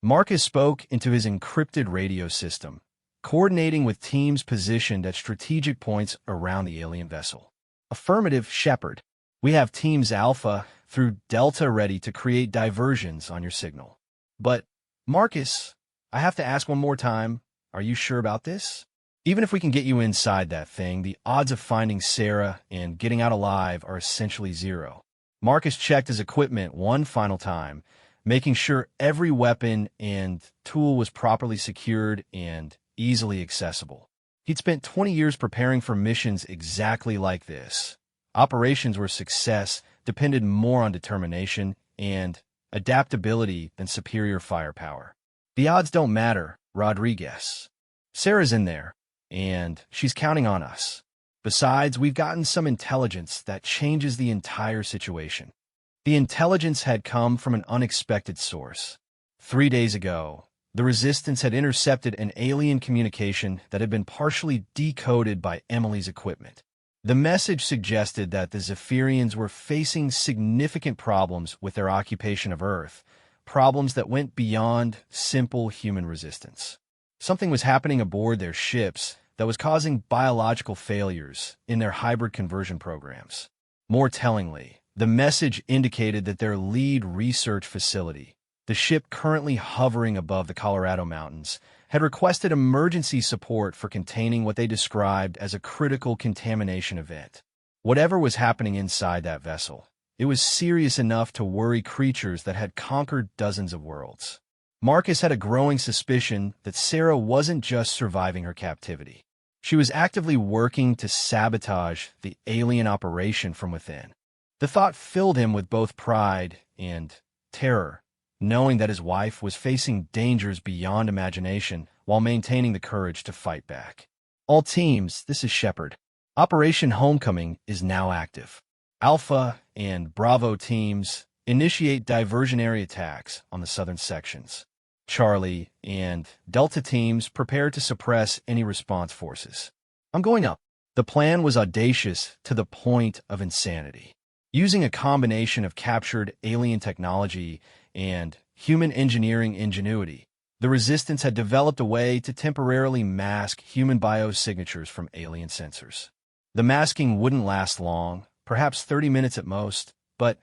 A: Marcus spoke into his encrypted radio system, coordinating with teams positioned at strategic points around the alien vessel. Affirmative, Shepard. We have teams Alpha through Delta ready to create diversions on your signal. But, Marcus, I have to ask one more time, are you sure about this? Even if we can get you inside that thing, the odds of finding Sarah and getting out alive are essentially zero. Marcus checked his equipment one final time, making sure every weapon and tool was properly secured and easily accessible. He'd spent 20 years preparing for missions exactly like this. Operations where success depended more on determination and adaptability than superior firepower. The odds don't matter, Rodriguez. Sarah's in there, and she's counting on us. Besides, we've gotten some intelligence that changes the entire situation. The intelligence had come from an unexpected source. 3 days ago, the Resistance had intercepted an alien communication that had been partially decoded by Emily's equipment. The message suggested that the Zephyrians were facing significant problems with their occupation of Earth, problems that went beyond simple human resistance. Something was happening aboard their ships that was causing biological failures in their hybrid conversion programs. More tellingly, the message indicated that their lead research facility, the ship currently hovering above the Colorado Mountains, had requested emergency support for containing what they described as a critical contamination event. Whatever was happening inside that vessel, it was serious enough to worry creatures that had conquered dozens of worlds. Marcus had a growing suspicion that Sarah wasn't just surviving her captivity. She was actively working to sabotage the alien operation from within. The thought filled him with both pride and terror, knowing that his wife was facing dangers beyond imagination while maintaining the courage to fight back. All teams, this is Shepard. Operation Homecoming is now active. Alpha and Bravo teams initiate diversionary attacks on the southern sections. Charlie and Delta teams prepare to suppress any response forces. I'm going up. The plan was audacious to the point of insanity. Using a combination of captured alien technology and human engineering ingenuity, the Resistance had developed a way to temporarily mask human biosignatures from alien sensors. The masking wouldn't last long, perhaps 30 minutes at most, but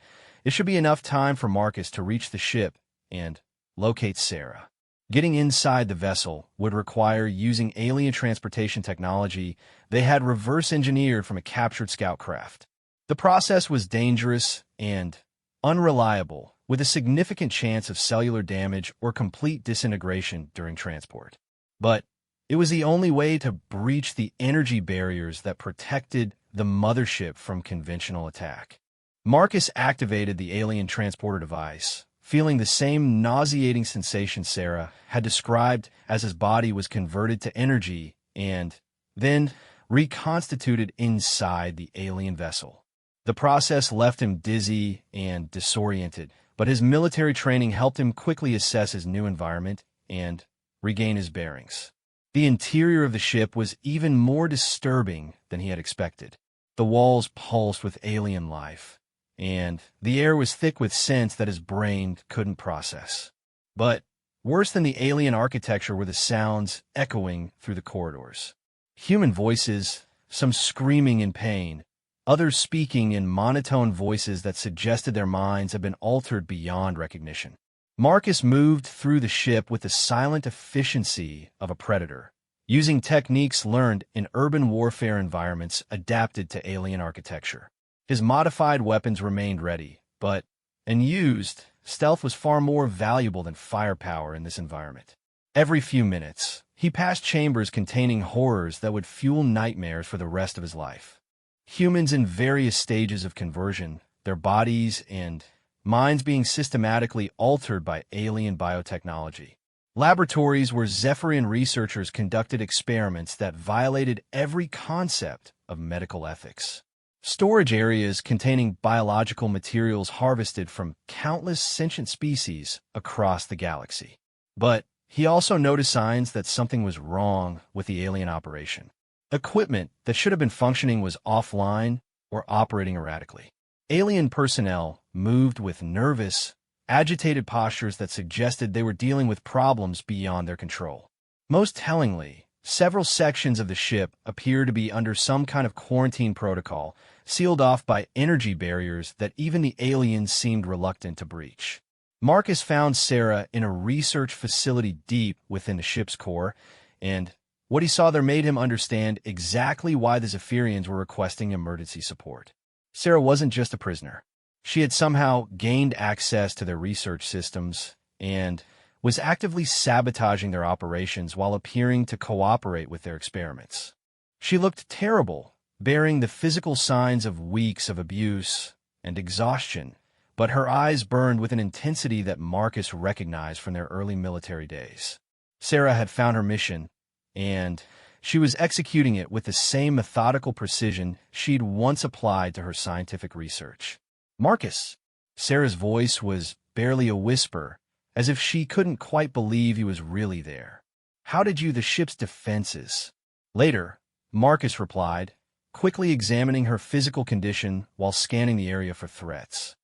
A: it should be enough time for Marcus to reach the ship and locate Sarah. Getting inside the vessel would require using alien transportation technology they had reverse engineered from a captured scout craft. The process was dangerous and unreliable, with a significant chance of cellular damage or complete disintegration during transport. But it was the only way to breach the energy barriers that protected the mothership from conventional attack. Marcus activated the alien transporter device, feeling the same nauseating sensation Sarah had described as his body was converted to energy and then reconstituted inside the alien vessel. The process left him dizzy and disoriented, but his military training helped him quickly assess his new environment and regain his bearings. The interior of the ship was even more disturbing than he had expected. The walls pulsed with alien life, and the air was thick with scents that his brain couldn't process. But worse than the alien architecture were the sounds echoing through the corridors. Human voices, some screaming in pain, others speaking in monotone voices that suggested their minds had been altered beyond recognition. Marcus moved through the ship with the silent efficiency of a predator, using techniques learned in urban warfare environments adapted to alien architecture. His modified weapons remained ready, but, unused, stealth was far more valuable than firepower in this environment. Every few minutes, he passed chambers containing horrors that would fuel nightmares for the rest of his life. Humans in various stages of conversion, their bodies and minds being systematically altered by alien biotechnology. Laboratories where Zephyrian researchers conducted experiments that violated every concept of medical ethics. Storage areas containing biological materials harvested from countless sentient species across the galaxy. But he also noticed signs that something was wrong with the alien operation. Equipment that should have been functioning was offline or operating erratically. Alien personnel moved with nervous, agitated postures that suggested they were dealing with problems beyond their control. Most tellingly, Several sections of the ship appear to be under some kind of quarantine protocol, sealed off by energy barriers that even the aliens seemed reluctant to breach. Marcus found Sarah in a research facility deep within the ship's core, and what he saw there made him understand exactly why the Zephyrians were requesting emergency support. Sarah wasn't just a prisoner. She had somehow gained access to their research systems and was actively sabotaging their operations while appearing to cooperate with their experiments. She looked terrible, bearing the physical signs of weeks of abuse and exhaustion, but her eyes burned with an intensity that Marcus recognized from their early military days. Sarah had found her mission, and she was executing it with the same methodical precision she'd once applied to her scientific research. "Marcus!" Sarah's voice was barely a whisper, as if she couldn't quite believe he was really there. "How did you the ship's defenses?" Later, Marcus replied, quickly examining her physical condition while scanning the area for threats.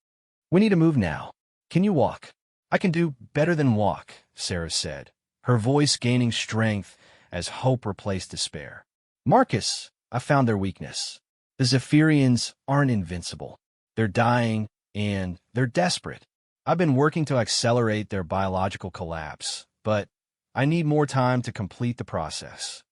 A: "We need to move now. Can you walk?" "I can do better than walk," Sarah said, her voice gaining strength as hope replaced despair. "Marcus, I found their weakness. The Zephyrians aren't invincible. They're dying, and they're desperate. I've been working to accelerate their biological collapse, but I need more time to complete the process."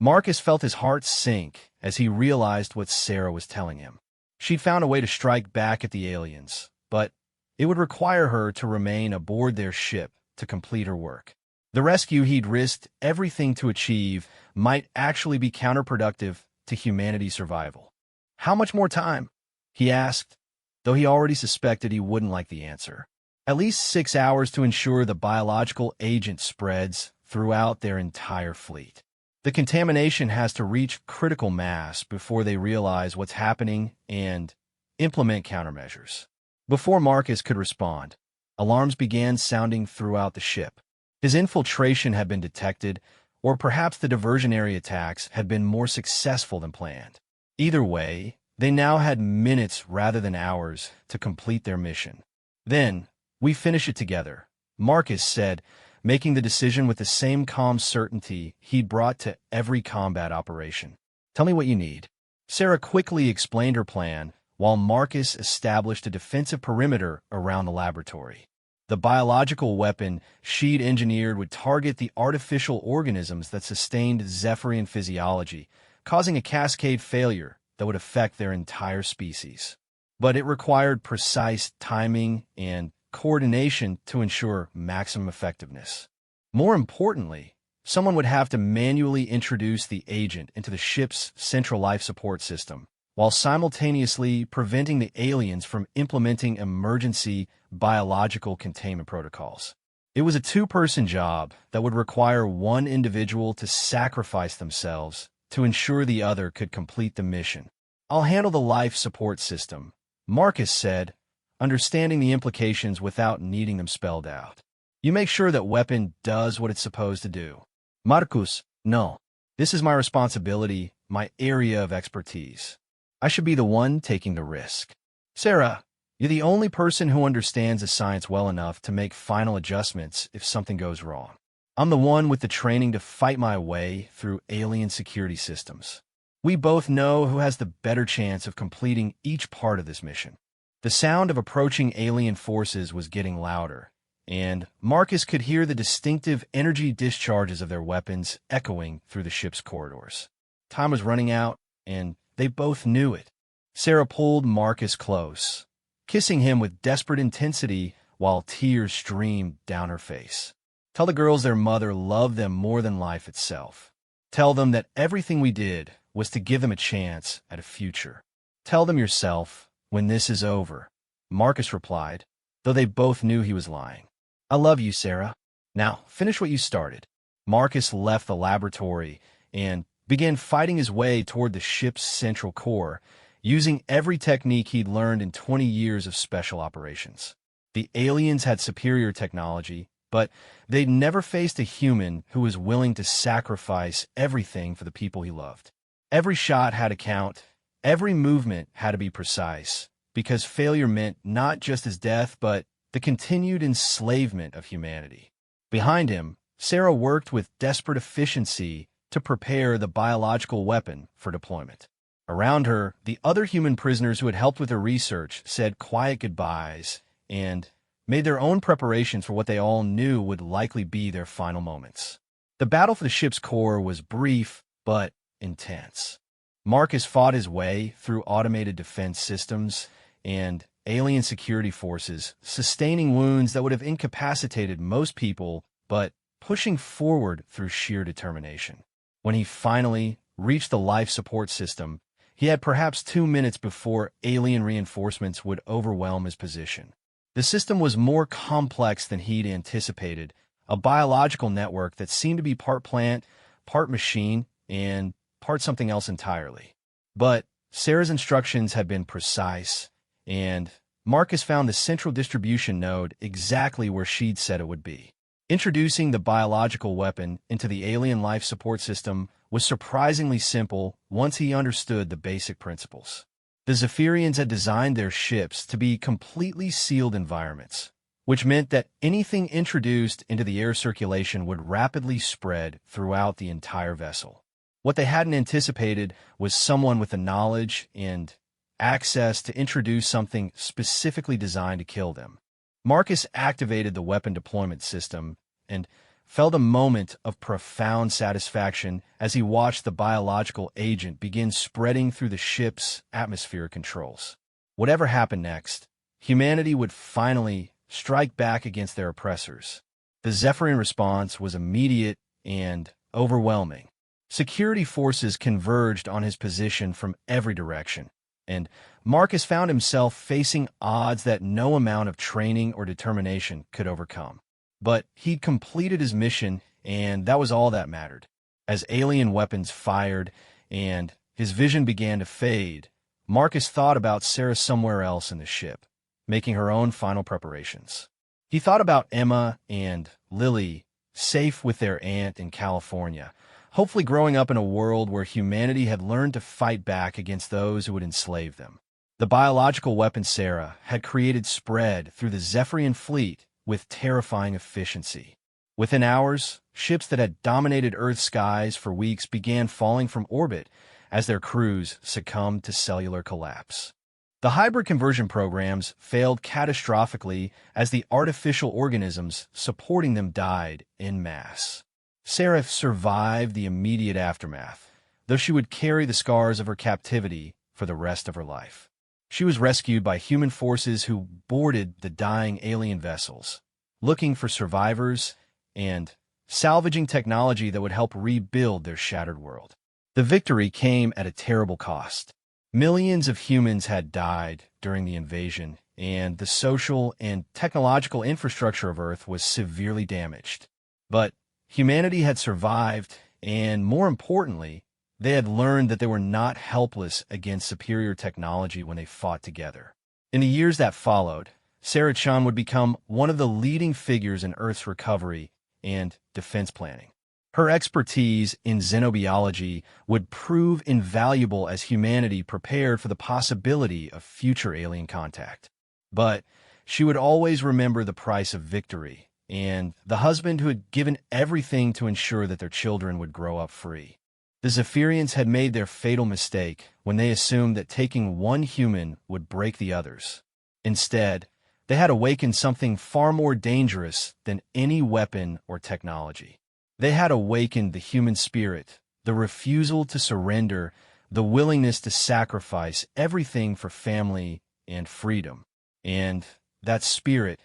A: Marcus felt his heart sink as he realized what Sarah was telling him. She'd found a way to strike back at the aliens, but it would require her to remain aboard their ship to complete her work. The rescue he'd risked everything to achieve might actually be counterproductive to humanity's survival. "How much more time?" he asked, though he already suspected he wouldn't like the answer. "At least 6 hours to ensure the biological agent spreads throughout their entire fleet. The contamination has to reach critical mass before they realize what's happening and implement countermeasures." Before Marcus could respond, alarms began sounding throughout the ship. His infiltration had been detected, or perhaps the diversionary attacks had been more successful than planned. Either way, they now had minutes rather than hours to complete their mission. "Then, we finish it together," Marcus said, making the decision with the same calm certainty he'd brought to every combat operation. "Tell me what you need." Sarah quickly explained her plan, while Marcus established a defensive perimeter around the laboratory. The biological weapon she'd engineered would target the artificial organisms that sustained Zephyrian physiology, causing a cascade failure that would affect their entire species. But it required precise timing and coordination to ensure maximum effectiveness. More importantly, someone would have to manually introduce the agent into the ship's central life support system, while simultaneously preventing the aliens from implementing emergency biological containment protocols. It was a two-person job that would require one individual to sacrifice themselves to ensure the other could complete the mission. "I'll handle the life support system," Marcus said, understanding the implications without needing them spelled out. "You make sure that weapon does what it's supposed to do." "Marcus, no. This is my responsibility, my area of expertise. I should be the one taking the risk." "Sarah, you're the only person who understands the science well enough to make final adjustments if something goes wrong. I'm the one with the training to fight my way through alien security systems. We both know who has the better chance of completing each part of this mission." The sound of approaching alien forces was getting louder, and Marcus could hear the distinctive energy discharges of their weapons echoing through the ship's corridors. Time was running out, and they both knew it. Sarah pulled Marcus close, kissing him with desperate intensity while tears streamed down her face. "Tell the girls their mother loved them more than life itself. Tell them that everything we did was to give them a chance at a future. Tell them yourself when this is over," Marcus replied, though they both knew he was lying. "I love you, Sarah. Now, finish what you started." Marcus left the laboratory and began fighting his way toward the ship's central core, using every technique he'd learned in 20 years of special operations. The aliens had superior technology, but they'd never faced a human who was willing to sacrifice everything for the people he loved. Every shot had to count, every movement had to be precise, because failure meant not just his death, but the continued enslavement of humanity. Behind him, Sarah worked with desperate efficiency to prepare the biological weapon for deployment. Around her, the other human prisoners who had helped with her research said quiet goodbyes and made their own preparations for what they all knew would likely be their final moments. The battle for the ship's core was brief but intense. Marcus fought his way through automated defense systems and alien security forces, sustaining wounds that would have incapacitated most people, but pushing forward through sheer determination. When he finally reached the life support system, he had perhaps 2 minutes before alien reinforcements would overwhelm his position. The system was more complex than he'd anticipated, a biological network that seemed to be part plant, part machine, and part something else entirely. But Sarah's instructions had been precise, and Marcus found the central distribution node exactly where she'd said it would be. Introducing the biological weapon into the alien life support system was surprisingly simple once he understood the basic principles. The Zephyrians had designed their ships to be completely sealed environments, which meant that anything introduced into the air circulation would rapidly spread throughout the entire vessel. What they hadn't anticipated was someone with the knowledge and access to introduce something specifically designed to kill them. Marcus activated the weapon deployment system and felt a moment of profound satisfaction as he watched the biological agent begin spreading through the ship's atmospheric controls. Whatever happened next, humanity would finally strike back against their oppressors. The Zephyrian response was immediate and overwhelming. Security forces converged on his position from every direction, and Marcus found himself facing odds that no amount of training or determination could overcome. But he'd completed his mission, and that was all that mattered. As alien weapons fired and his vision began to fade, Marcus thought about Sarah somewhere else in the ship, making her own final preparations. He thought about Emma and Lily, safe with their aunt in California, hopefully growing up in a world where humanity had learned to fight back against those who would enslave them. The biological weapon Sarah had created spread through the Zephyrian fleet with terrifying efficiency. Within hours, ships that had dominated Earth's skies for weeks began falling from orbit as their crews succumbed to cellular collapse. The hybrid conversion programs failed catastrophically as the artificial organisms supporting them died en masse. Sarah survived the immediate aftermath, though she would carry the scars of her captivity for the rest of her life. She was rescued by human forces who boarded the dying alien vessels, looking for survivors and salvaging technology that would help rebuild their shattered world. The victory came at a terrible cost. Millions of humans had died during the invasion, and the social and technological infrastructure of Earth was severely damaged. But humanity had survived, and more importantly, they had learned that they were not helpless against superior technology when they fought together. In the years that followed, Sarah Chan would become one of the leading figures in Earth's recovery and defense planning. Her expertise in xenobiology would prove invaluable as humanity prepared for the possibility of future alien contact. But she would always remember the price of victory and the husband who had given everything to ensure that their children would grow up free. The Zephyrians had made their fatal mistake when they assumed that taking one human would break the others. Instead, they had awakened something far more dangerous than any weapon or technology. They had awakened the human spirit, the refusal to surrender, the willingness to sacrifice everything for family and freedom. And that spirit,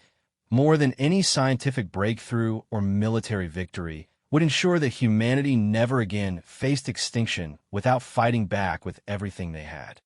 A: more than any scientific breakthrough or military victory, would ensure that humanity never again faced extinction without fighting back with everything they had.